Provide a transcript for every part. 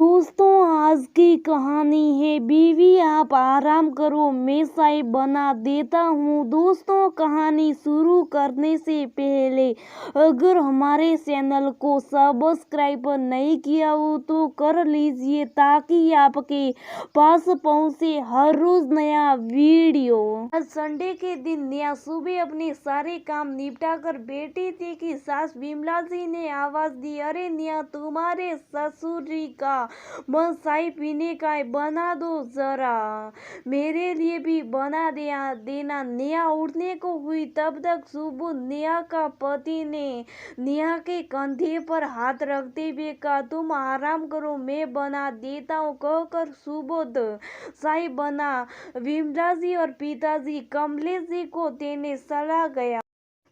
दोस्तों, आज की कहानी है बीवी आप आराम करो, मैं चाय बना देता हूँ। दोस्तों, कहानी शुरू करने से पहले अगर हमारे चैनल को सब्सक्राइब नहीं किया हो तो कर लीजिए ताकि आपके पास पहुँचे हर रोज नया वीडियो। आज संडे के दिन नेहा सुबह अपने सारे काम निपटा कर बैठी थी कि सास विमला जी ने आवाज दी, अरे नेहा, तुम्हारे ससुर जी का मन चाय पीने का है, बना दो जरा, मेरे लिए भी बना देना। नेहा उठने को हुई तब तक सुबोध, नेहा का पति, ने नेहा के कंधे पर हाथ रखते हुए कहा, तुम आराम करो, मैं बना देता हूँ। कहकर सुबोध चाय बना विमला जी और पिताजी कमलेश जी को देने चला गया।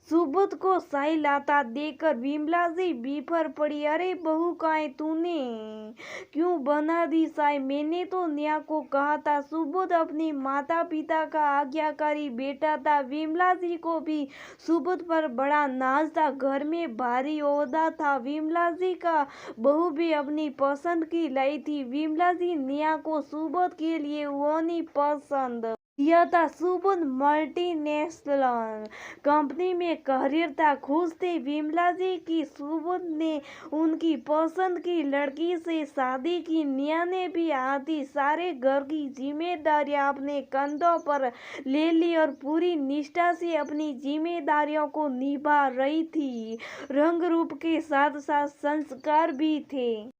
सुबोध को चाय लाता देखकर विमला जी बिफर पड़ी, अरे बहू, कहाँ तूने क्यों बना दी चाय? मैंने तो नेहा को कहा था। सुबोध अपने माता पिता का आज्ञाकारी बेटा था। विमला जी को भी सुबोध पर बड़ा नाज था। घर में भारी ओहदा था। विमला जी का बहू भी अपनी पसंद की लाई थी। विमला जी नेहा को सुबोध के लिए होनी पसंद यह था। सुबोध मल्टीनेशनल कंपनी में करियर था। खुश थे विमला जी की सुबोध ने उनकी पसंद की लड़की से शादी की। नेहा ने भी आधी सारे घर की जिम्मेदारियां अपने कंधों पर ले ली और पूरी निष्ठा से अपनी जिम्मेदारियों को निभा रही थी। रंग रूप के साथ साथ संस्कार भी थे।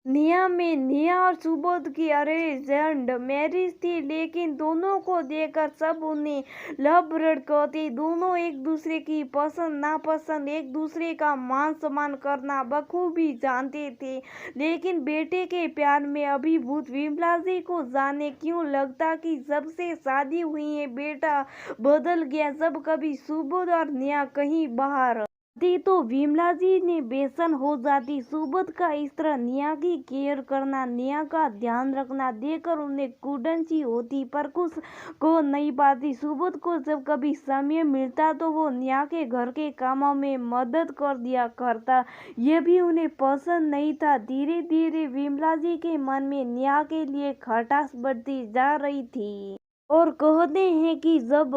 नेहा और सुबोध की अरेंज्ड मैरिज थी, लेकिन दोनों को देखकर सब उन्हें लव बर्ड कहते। दोनों एक दूसरे की पसंद नापसंद, एक दूसरे का मान सम्मान करना बखूबी जानते थे। लेकिन बेटे के प्यार में अभिभूत विमला जी को जाने क्यों लगता कि जब से शादी हुई है बेटा बदल गया। जब कभी सुबोध और नेहा कहीं बाहर थी तो विमला जी ने बेचैन हो जाती। सुबोध का इस तरह नेहा की केयर करना, नेहा का ध्यान रखना देखकर उन्हें कुंदन होती, पर कुछ को नहीं पाती। सुबोध को जब कभी समय मिलता तो वो नेहा के घर के कामों में मदद कर दिया करता। ये भी उन्हें पसंद नहीं था। धीरे धीरे विमला जी के मन में नेहा के लिए खटास बढ़ती जा रही थी। और कहते हैं कि जब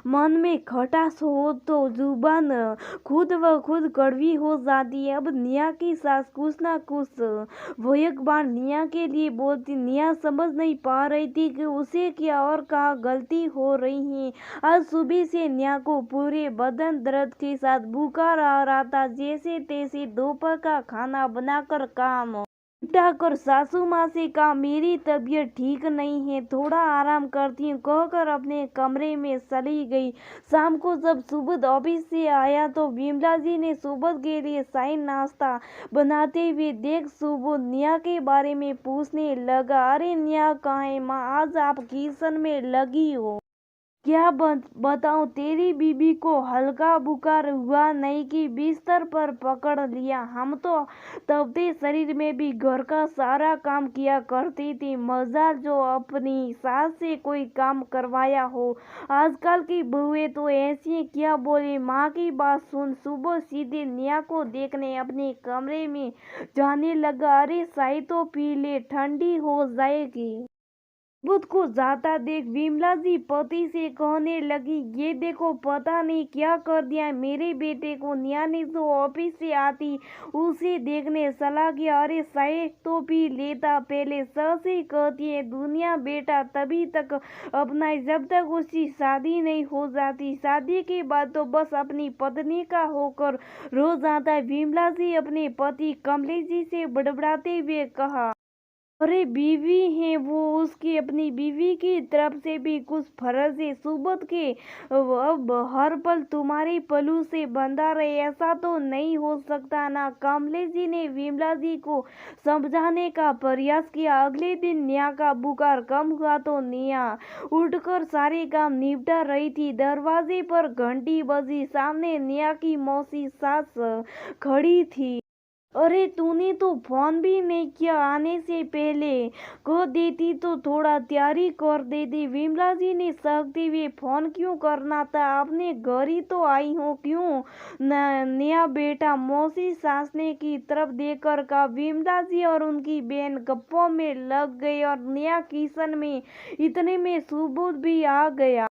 मन में खटास हो तो जुबान खुद व खुद कड़वी हो जाती है। अब नेहा की सास कुछ ना कुछ वो बार नेहा के लिए बोलती। नेहा समझ नहीं पा रही थी कि उसे क्या और कहाँ गलती हो रही है। आज सुबह से नेहा को पूरे बदन दर्द के साथ बुखार आ रहा था। जैसे तैसे दोपहर का खाना बनाकर काम कर सासू माँ से कहा, मेरी तबीयत ठीक नहीं है, थोड़ा आराम करती हूँ, कहकर अपने कमरे में चली गई। शाम को जब सुबोध ऑफिस से आया तो विमला जी ने सुबोध के लिए चाय नाश्ता बनाते हुए देख सुबोध नेहा के बारे में पूछने लगा, अरे नेहा कहाँ है माँ? आज आप किचन में लगी हो? क्या बताऊं, तेरी बीबी को हल्का बुखार हुआ नहीं कि बिस्तर पर पकड़ लिया। हम तो तपते शरीर में भी घर का सारा काम किया करती थी। मजा जो अपनी सास से कोई काम करवाया हो। आजकल की बहुएं तो ऐसी, क्या बोले। माँ की बात सुन सुबह सीधे नेहा को देखने अपने कमरे में जाने लगा। अरे चाय तो पी ले, ठंडी हो जाएगी। बुध को जाता देख विमला जी पति से कहने लगी, ये देखो, पता नहीं क्या कर दिया है मेरे बेटे को। नेहा ने जो ऑफिस से आती उसे देखने चला गया। अरे चाय तो पी लेता पहले, सच ही कहती है दुनिया बेटा तभी तक अपनाए जब तक उसकी शादी नहीं हो जाती। शादी के बाद तो बस अपनी पत्नी का होकर रो जाता है। विमला जी अपने पति कमलेश जी से बड़बड़ाते हुए कहा, अरे बीवी है वो, उसकी अपनी बीवी की तरफ से भी कुछ फर्ज है। सुबोध के अब हर पल तुम्हारे पलू से बंधा रहे, ऐसा तो नहीं हो सकता ना। कमलेश जी ने विमला जी को समझाने का प्रयास किया। अगले दिन नेहा का बुखार कम हुआ तो नेहा उठकर सारे काम निपटा रही थी। दरवाजे पर घंटी बजी। सामने नेहा की मौसी सास खड़ी थी। अरे तूने तो फोन भी नहीं किया आने से पहले। कह देती तो थोड़ा तैयारी कर देती। विमला जी ने सहकते हुए, फोन क्यों करना था, अपने घर ही तो आई हूँ, क्यों नया बेटा, मौसी सासने की तरफ देखकर कहा। विमला जी और उनकी बहन गप्पों में लग गई और नया किचन में इतने में सुबोध भी आ गया।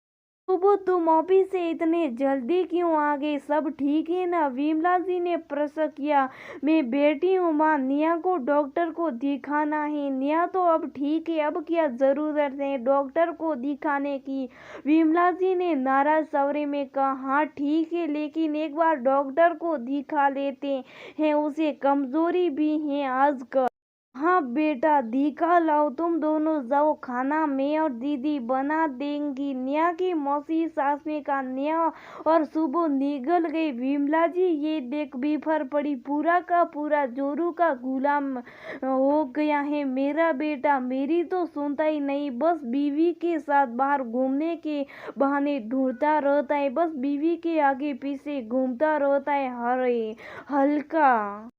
सुबह तुम ऑफिस से इतने जल्दी क्यों आ गए, सब ठीक है ना, विमला जी ने प्रश्न किया। मैं बेटी हूँ माँ, निया को डॉक्टर को दिखाना है। निया तो अब ठीक है, अब क्या जरूरत है डॉक्टर को दिखाने की, विमला जी ने नाराज सवरे में कहा। हाँ ठीक है, लेकिन एक बार डॉक्टर को दिखा लेते हैं, उसे कमजोरी भी है आजकल। हाँ बेटा दिखा लाओ, तुम दोनों जाओ, खाना मैं और दीदी बना देंगी। नेहा की मौसी सास ने कहा। नेहा और सुबह निकल गई। विमला जी ये देख बिफर पड़ी, पूरा का पूरा जोरू का गुलाम हो गया है मेरा बेटा, मेरी तो सुनता ही नहीं, बस बीवी के साथ बाहर घूमने के बहाने ढूंढता रहता है, बस बीवी के आगे पीछे घूमता रहता है। हरे हल्का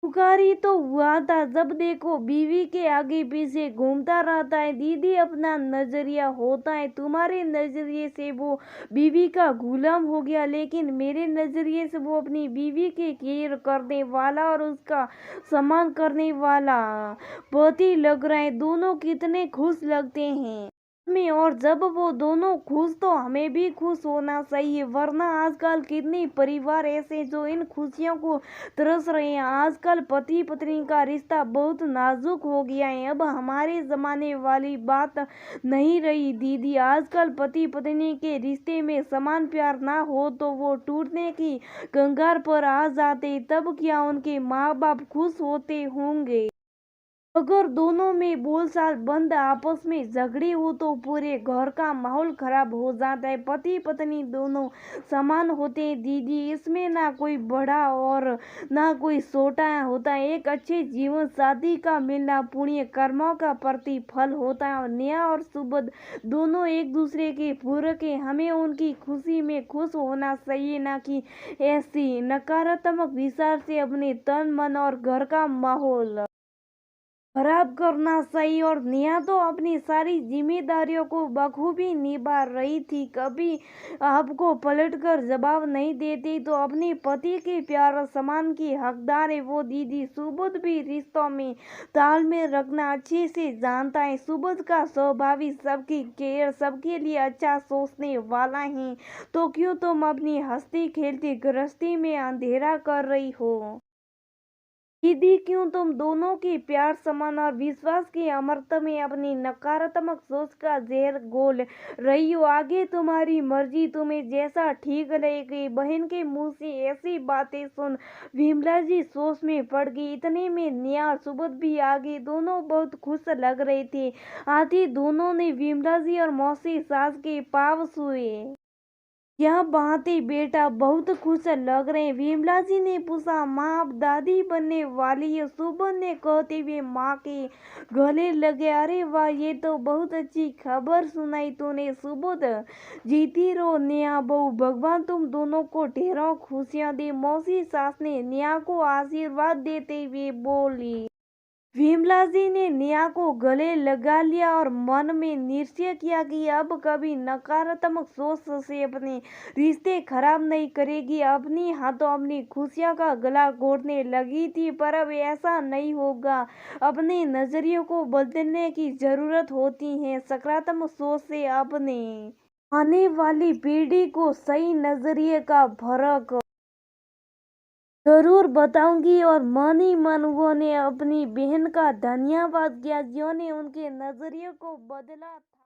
पुकारी तो हुआ था, जब देखो बीवी के आगे पीछे घूमता रहता है। दीदी अपना नजरिया होता है, तुम्हारे नजरिए से वो बीवी का गुलाम हो गया, लेकिन मेरे नजरिए से वो अपनी बीवी के केयर करने वाला और उसका सम्मान करने वाला पति लग रहा है। दोनों कितने खुश लगते हैं में, और जब वो दोनों खुश तो हमें भी खुश होना चाहिए, वरना आजकल कितने परिवार ऐसे जो इन खुशियों को तरस रहे हैं। आजकल पति पत्नी का रिश्ता बहुत नाजुक हो गया है, अब हमारे जमाने वाली बात नहीं रही दीदी। आजकल पति पत्नी के रिश्ते में समान प्यार ना हो तो वो टूटने की कगार पर आ जाते, तब क्या उनके माँ बाप खुश होते होंगे। अगर दोनों में बोलचाल बंद, आपस में झगड़े हो तो पूरे घर का माहौल खराब हो जाता है। पति पत्नी दोनों समान होते हैं दीदी, इसमें ना कोई बड़ा और ना कोई छोटा होता है। एक अच्छे जीवन साथी का मिलना पुण्य कर्मों का प्रतिफल होता है, और नेहा और सुबोध दोनों एक दूसरे के पूरक हैं। हमें उनकी खुशी में खुश होना चाहिए, ना कि ऐसी नकारात्मक विचार से अपने तन मन और घर का माहौल खराब करना सही। और नेहा तो अपनी सारी जिम्मेदारियों को बखूबी निभा रही थी, कभी आपको पलटकर जवाब नहीं देती, तो अपने पति के प्यार और सम्मान की हकदार है वो दीदी। सुबोध भी रिश्तों में तालमेल रखना अच्छे से जानता है। सुबोध का स्वाभाविक सबकी केयर, सबके लिए अच्छा सोचने वाला है, तो क्यों तुम अपनी हंसती खेलती गृहस्थी में अंधेरा कर रही हो दीदी, क्यों तुम दोनों के प्यार सम्मान और विश्वास की अमरता में अपनी नकारात्मक सोच का जहर घोल रही हो। आगे तुम्हारी मर्जी, तुम्हें जैसा ठीक लगे। बहन के मुंह से ऐसी बातें सुन विमला जी सोच में पड़ गई। इतने में नेहा और सुबोध भी आ गए, दोनों बहुत खुश लग रहे थे। आती दोनों ने विमला जी और मौसी सास के पाँव छुए। क्या बात है बेटा, बहुत खुश लग रहे हैं, विमला जी ने पूछा। माँ अब दादी बनने वाली है, सुबह ने कहते हुए माँ के गले लगे। अरे वाह, ये तो बहुत अच्छी खबर सुनाई तूने सुबोध, जीती रहो नेहा बहू, भगवान तुम दोनों को ढेरों खुशियाँ दे, मौसी सास ने नेहा को आशीर्वाद देते हुए बोली। विमला जी ने नेहा को गले लगा लिया और मन में निश्चय किया कि अब कभी नकारात्मक सोच से अपने रिश्ते खराब नहीं करेगी। अपनी हाथों अपनी खुशियों का गला घोटने लगी थी, पर अब ऐसा नहीं होगा। अपने नजरियों को बदलने की जरूरत होती है। सकारात्मक सोच से अपने आने वाली पीढ़ी को सही नजरिए का फर्क जरूर बताऊंगी। और मन ही मन उन्होंने अपनी बहन का धन्यवाद किया जिन्होंने उनके नजरिए को बदला था।